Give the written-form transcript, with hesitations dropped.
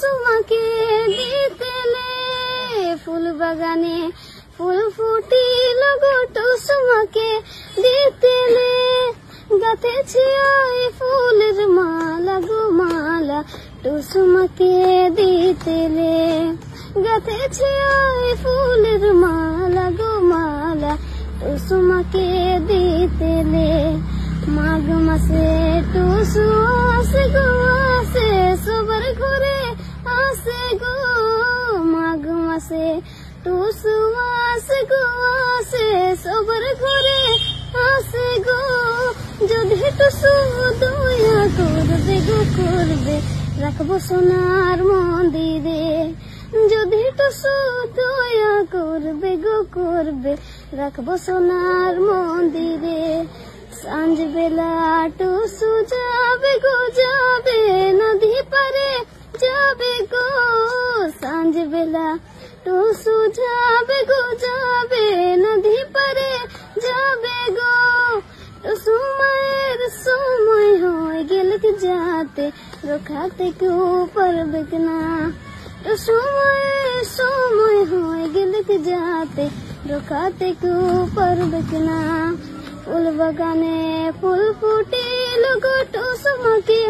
টুসুমাকে দিতেলে ফুল বাগানে ফুল ফুটিল গো টুসুমাকে দিতেলে গাঁথেছি ওই ফুলের মালা গো মালা টুসুমাকে দিতেলে গাঁথেছি ওই ফুলের মালা গো মালা টুসুমাকে দিতেলে মাঘ মাসে টুসু আসে গো আসে সবার ঘরে আসে গো মাঘ মাসে টুসু আসে গো আসে সবার ঘরে আসে গো যদি টুসু দয়া করবে গো করবে রাখবো সোনার মন্দিরে যদি টুসু দয়া করবে গো করবে রাখবো সোনার মন্দিরে सांझ बेला टुसु जाबे गो जाबे नदी पारे जाबे गो सांझ बेला टुसु जाबे गो जाबे नदी पारे जाबे गो टुसु मायर समय होय गेलक जाते रोखाते क्यों परबे ना टुसु मायर समय होय गेलक जाते रोखाते क्यों परबे ना ফুল বাগানে ফুল ফুটিল গো টুসুমাকে